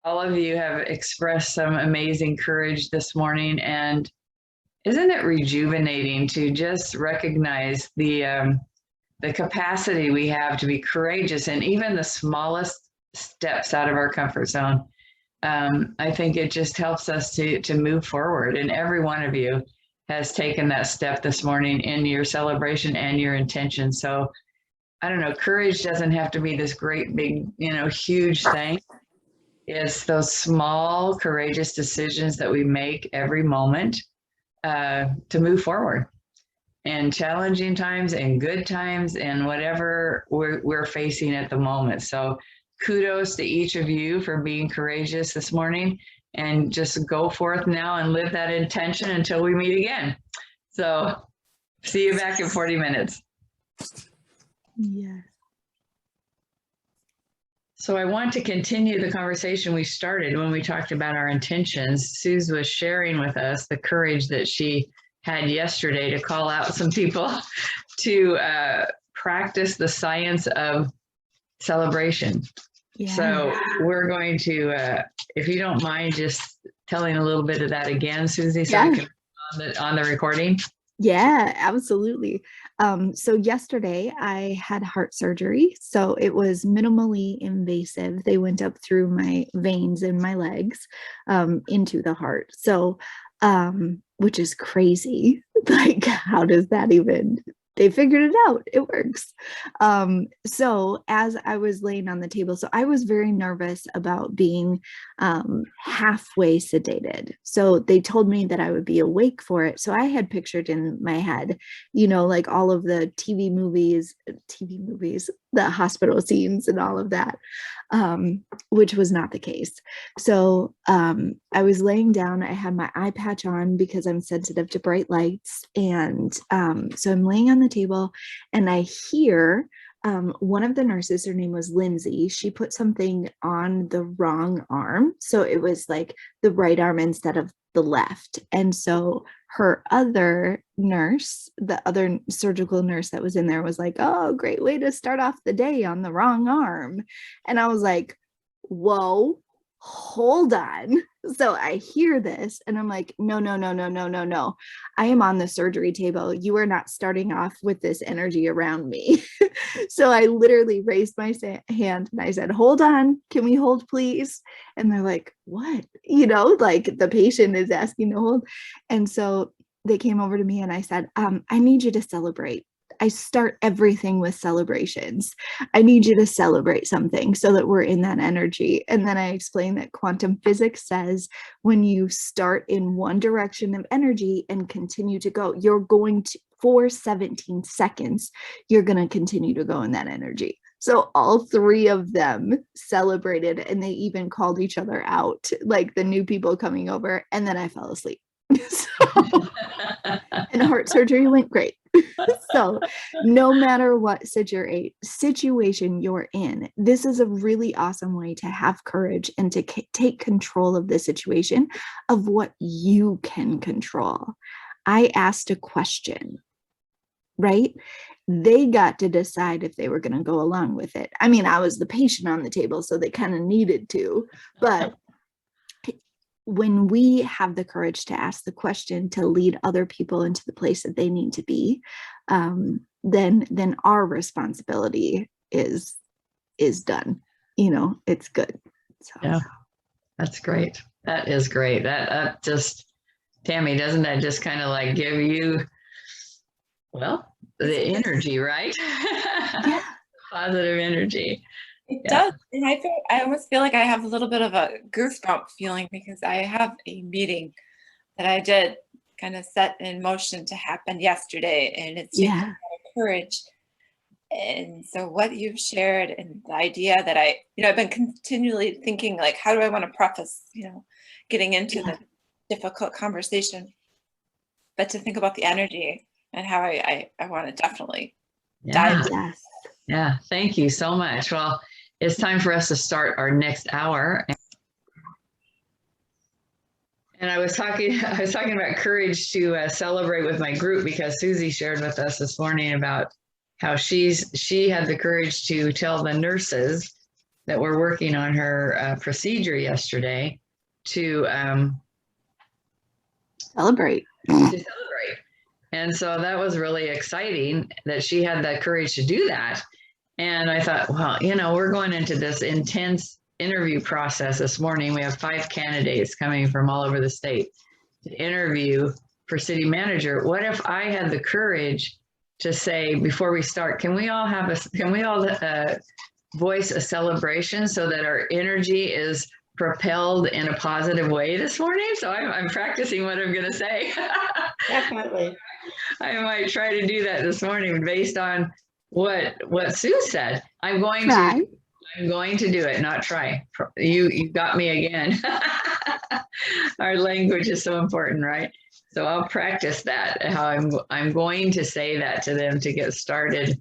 All of you have expressed some amazing courage this morning, and isn't it rejuvenating to just recognize the capacity we have to be courageous in even the smallest steps out of our comfort zone? I think it just helps us to move forward, and every one of you has taken that step this morning in your celebration and your intention. So I don't know, courage doesn't have to be this great big, huge thing. It's those small, courageous decisions that we make every moment to move forward in challenging times and good times and whatever we're facing at the moment. So kudos to each of you for being courageous this morning, and just go forth now and live that intention until we meet again. So see you back in 40 minutes. Yeah. So I want to continue the conversation we started when we talked about our intentions. Suze was sharing with us the courage that she had yesterday to call out some people to practice the science of celebration. Yeah. So we're going to, if you don't mind, just telling a little bit of that again, Susie, so I can on the recording. Yeah, absolutely. So yesterday I had heart surgery. So it was minimally invasive. They went up through my veins in my legs into the heart. So, which is crazy. Like, how does that even, they figured it out. It works. So as I was laying on the table, so I was very nervous about being halfway sedated. So they told me that I would be awake for it. So I had pictured in my head, like all of the TV movies, the hospital scenes and all of that, which was not the case. So I was laying down, I had my eye patch on because I'm sensitive to bright lights. And so I'm laying on the table and I hear one of the nurses, her name was Lindsay, she put something on the wrong arm. So it was like the right arm instead of the left. And so her other nurse, the other surgical nurse that was in there was like, oh, great way to start off the day on the wrong arm. And I was like, whoa, hold on. So I hear this and I'm like, no. I am on the surgery table. You are not starting off with this energy around me. So I literally raised my hand and I said, hold on, can we hold please? And they're like, what? Like the patient is asking to hold. And so they came over to me and I said, I need you to celebrate. I start everything with celebrations. I need you to celebrate something so that we're in that energy. And then I explained that quantum physics says when you start in one direction of energy and continue to go, you're going to, for 17 seconds, you're going to continue to go in that energy. So all three of them celebrated and they even called each other out, like the new people coming over. And then I fell asleep. And heart surgery went great. So no matter what situation you're in, this is a really awesome way to have courage and to take control of the situation of what you can control. I asked a question, right? They got to decide if they were going to go along with it. I mean, I was the patient on the table, so they kind of needed to, but when we have the courage to ask the question to lead other people into the place that they need to be, then our responsibility is done. It's good. So. Yeah, that's great. That is great. That just, Tammy, doesn't that just kind of like give you, well, the energy, right? Yeah. Positive energy. It does. And I almost feel like I have a little bit of a goosebump feeling because I have a meeting that I did kind of set in motion to happen yesterday, and it's taking a lot of courage. And so what you've shared and the idea that I've been continually thinking, like, how do I want to preface, getting into the difficult conversation, but to think about the energy and how I want to definitely dive in. Yeah, thank you so much. Well, it's time for us to start our next hour. And I was talking about courage to celebrate with my group because Susie shared with us this morning about how she had the courage to tell the nurses that were working on her procedure yesterday to Celebrate. celebrate. And so that was really exciting that she had the courage to do that. And I thought, well, you know, we're going into this intense interview process this morning. We have 5 candidates coming from all over the state to interview for city manager. What if I had the courage to say, before we start, can we all voice a celebration so that our energy is propelled in a positive way this morning? So I'm practicing what I'm going to say. Definitely. I might try to do that this morning based on what Sue said. I'm going to do it, not try. You got me again. Our language is so important, right? So I'll practice that, how I'm going to say that to them to get started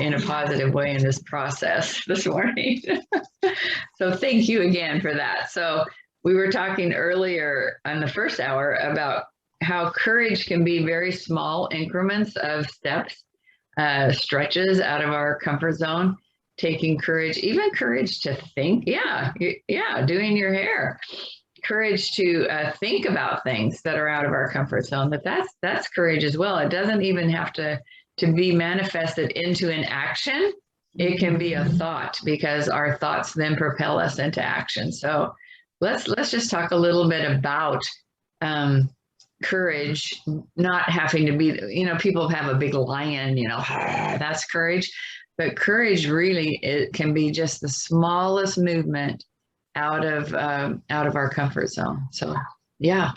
in a positive way in this process this morning. So thank you again for that. So we were talking earlier on the first hour about how courage can be very small increments of steps, stretches out of our comfort zone, taking courage, even courage to think. Yeah, doing your hair. Courage to think about things that are out of our comfort zone. But that's courage as well. It doesn't even have to be manifested into an action. It can be a thought, because our thoughts then propel us into action. So let's just talk a little bit about courage, not having to be, you know, people have a big lion, you know, that's courage. But courage really, it can be just the smallest movement out of our comfort zone. So yeah.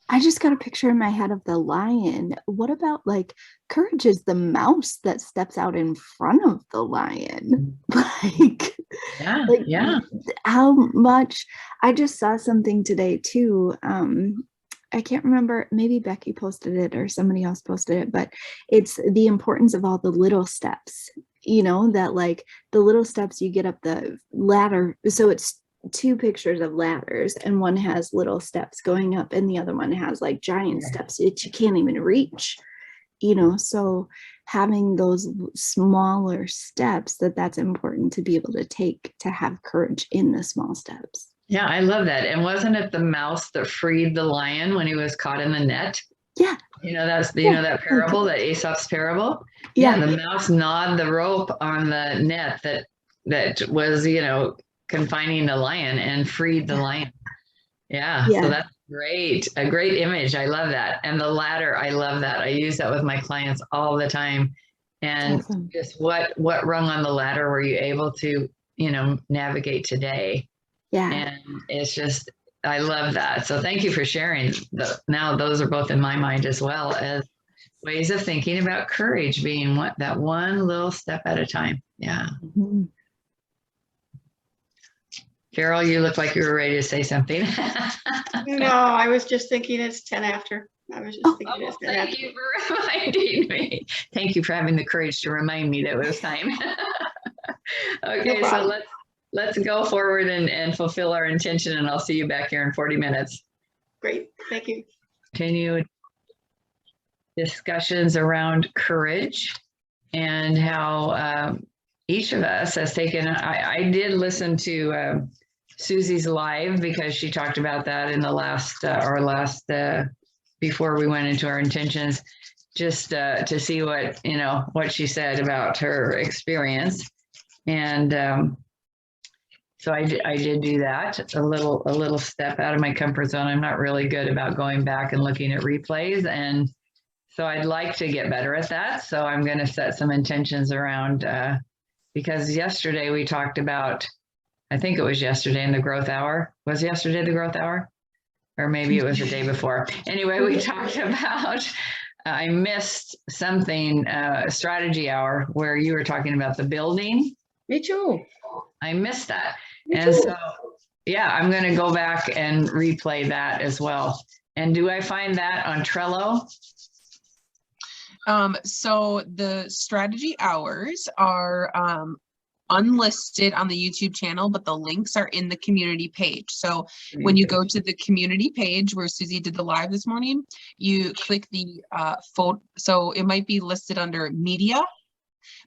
I just got a picture in my head of the lion. What about, like, courage is the mouse that steps out in front of the lion? Yeah. How much? I just saw something today too. I can't remember, maybe Becky posted it or somebody else posted it, but it's the importance of all the little steps, you know, that like the little steps you get up the ladder. So it's 2 pictures of ladders, and one has little steps going up and the other one has like giant steps that you can't even reach, you know. So having those smaller steps, that's important to be able to take, to have courage in the small steps. Yeah, I love that. And wasn't it the mouse that freed the lion when he was caught in the net? Yeah. You know, that's, you know, that parable, that Aesop's parable. Yeah. The mouse gnawed the rope on the net that was, you know, confining the lion and freed the lion. Yeah. So that's great. A great image. I love that. And the ladder, I love that. I use that with my clients all the time. And just what rung on the ladder were you able to, you know, navigate today? Yeah. And it's just, I love that. So thank you for sharing. Now those are both in my mind, as well as ways of thinking about courage being that one little step at a time. Yeah. Mm-hmm. Carol, you look like you were ready to say something. No, I was just thinking it's 10 after. I was just thinking it's 10 after. Thank you for reminding me. Thank you for having the courage to remind me that it was time. Okay, No so let's go forward and fulfill our intention, and I'll see you back here in 40 minutes. Great, thank you. Continue discussions around courage and how each of us has taken, I did listen to Susie's live, because she talked about that in the last, before we went into our intentions, just to see what, you know, what she said about her experience. And so I did do that, a little step out of my comfort zone. I'm not really good about going back and looking at replays. And so I'd like to get better at that. So I'm going to set some intentions around, because yesterday we talked about, I think it was yesterday in the growth hour. Was yesterday the growth hour? Or maybe it was the day before. Anyway, we talked about, I missed something, strategy hour, where you were talking about the building. Me too. I missed that. Me And too. so, yeah, I'm going to go back and replay that as well. And do I find that on Trello? So the strategy hours are unlisted on the YouTube channel, but the links are in the community page. So when you go to the community page where Susie did the live this morning, you click the photo. So it might be listed under media,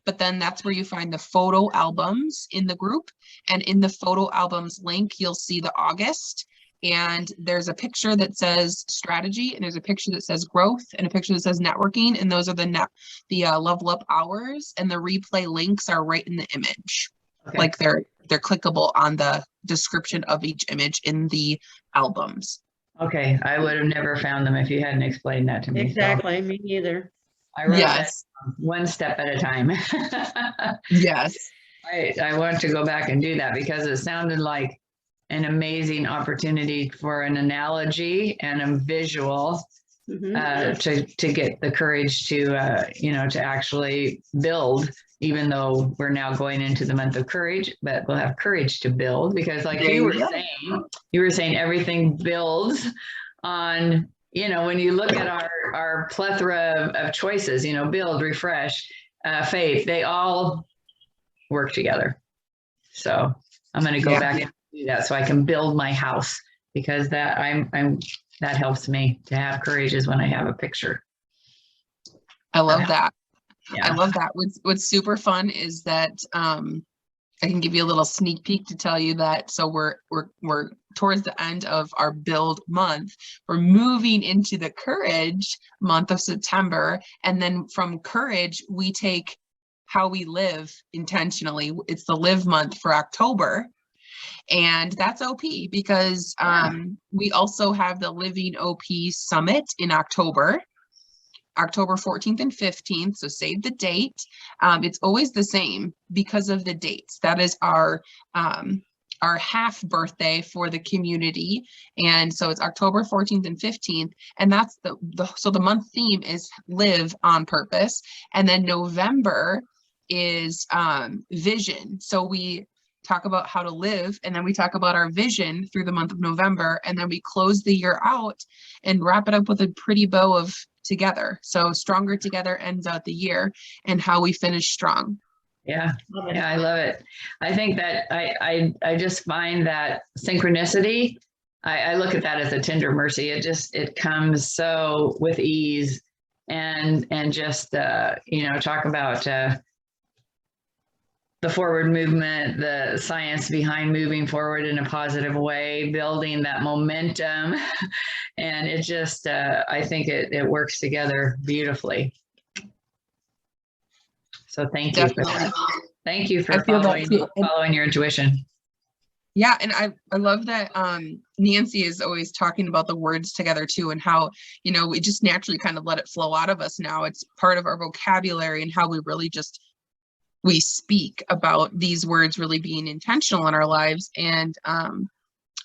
but then that's where you find the photo albums in the group. And in the photo albums link, you'll see the August. And there's a picture that says strategy, and there's a picture that says growth, and a picture that says networking. And those are the level up hours, and the replay links are right in the image. Okay. Like they're clickable on the description of each image in the albums. Okay, I would have never found them if you hadn't explained that to me. So Exactly, me neither. I wrote that Yes. one step at a time. Yes. I want to go back and do that because it sounded like an amazing opportunity for an analogy and a visual to get the courage to to actually build, even though we're now going into the month of courage, but we'll have courage to build because like you were saying everything builds on, when you look at our plethora of choices, build, refresh, faith, they all work together. So I'm going to go back and do that so I can build my house, because that that helps me to have courage is when I have a picture. I love that. Yeah. I love that. What's super fun is that I can give you a little sneak peek to tell you that. So we're towards the end of our build month. We're moving into the courage month of September. And then from courage, we take how we live intentionally. It's the live month for October. And that's OP because we also have the Living OP Summit in October 14th and 15th. So save the date. It's always the same because of the dates. That is our half birthday for the community. And so it's October 14th and 15th. And that's so the month theme is live on purpose. And then November is vision. So we talk about how to live, and then we talk about our vision through the month of November, and then we close the year out and wrap it up with a pretty bow of together. So stronger together ends out the year, and how we finish strong. Yeah. Yeah, I love it. I think that I just find that synchronicity, I look at that as a tender mercy. It comes so with ease, and just talk about the forward movement, the science behind moving forward in a positive way, building that momentum. And it just, I think it works together beautifully. So thank you for that. Thank you for following your intuition. Yeah, and I love that Nancy is always talking about the words together too, and how, we just naturally kind of let it flow out of us now. It's part of our vocabulary and how we really we speak about these words really being intentional in our lives. And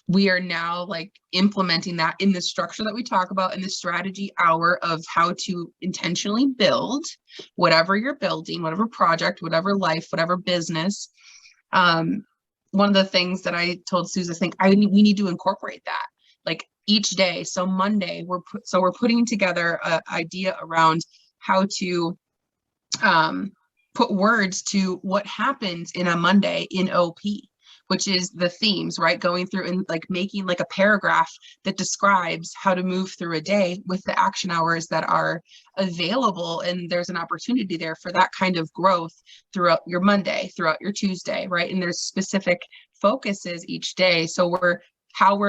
we are now like implementing that in the structure that we talk about in the strategy hour of how to intentionally build whatever you're building, whatever project, whatever life, whatever business. One of the things that I told Susan, we need to incorporate that like each day. So Monday, we're putting together an idea around how to put words to what happens in a Monday in OP, which is the themes, right? Going through and like making like a paragraph that describes how to move through a day with the action hours that are available. And there's an opportunity there for that kind of growth throughout your Monday, throughout your Tuesday, right? And there's specific focuses each day. So we're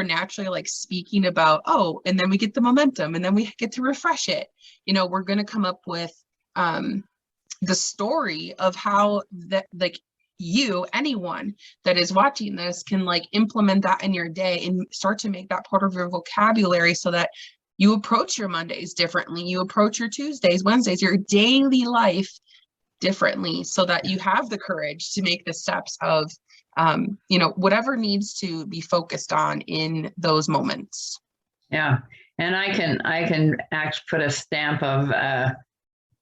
naturally like speaking about, and then we get the momentum and then we get to refresh it. We're going to come up with, the story of how that like anyone that is watching this can like implement that in your day and start to make that part of your vocabulary so that you approach your Mondays differently, you approach your Tuesdays, Wednesdays, your daily life differently, so that you have the courage to make the steps of whatever needs to be focused on in those moments. Yeah. And I can actually put a stamp of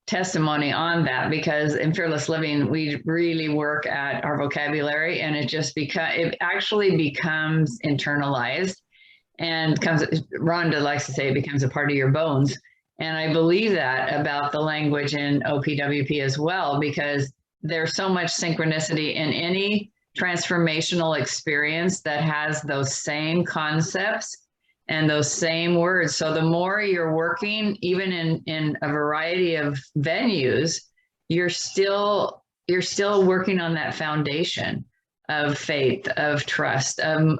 testimony on that, because in Fearless Living, we really work at our vocabulary, and it actually becomes internalized, and Rhonda likes to say it becomes a part of your bones. And I believe that about the language in OPWP as well, because there's so much synchronicity in any transformational experience that has those same concepts and those same words. So the more you're working, even in a variety of venues, you're still working on that foundation of faith, of trust, of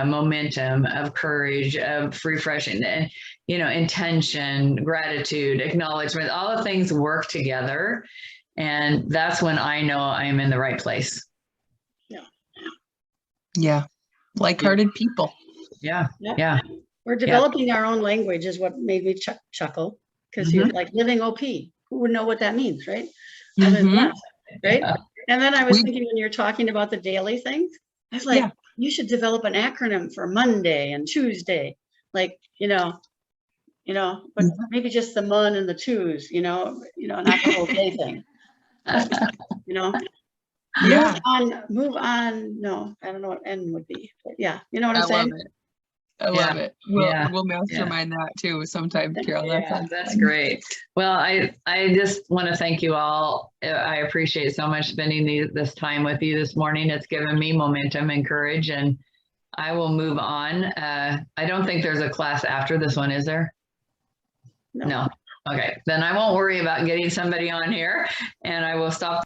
momentum, of courage, of refreshing, and intention, gratitude, acknowledgement. All the things work together, and that's when I know I am in the right place. Yeah. Like-hearted people. Yeah, Yep. yeah, We're developing our own language is what made me chuckle, because you're like living OP. Who would know what that means, right? Other than Mhm. us, right? And then I was We- thinking when you're talking about the daily things, I was like, Yeah. you should develop an acronym for Monday and Tuesday, like, but maybe just the MUN and the twos, not the whole day thing, you know? Yeah. Move on. No, I don't know what N would be, but yeah, you know what I I'm saying? love it. I love it. Yeah. We'll mastermind that too sometime, Carol. That Yeah, sounds that's fun. great. Well, I just want to thank you all. I appreciate so much spending this time with you this morning. It's given me momentum and courage, and I will move on. I don't think there's a class after this one, is there? No. Okay, then I won't worry about getting somebody on here, and I will stop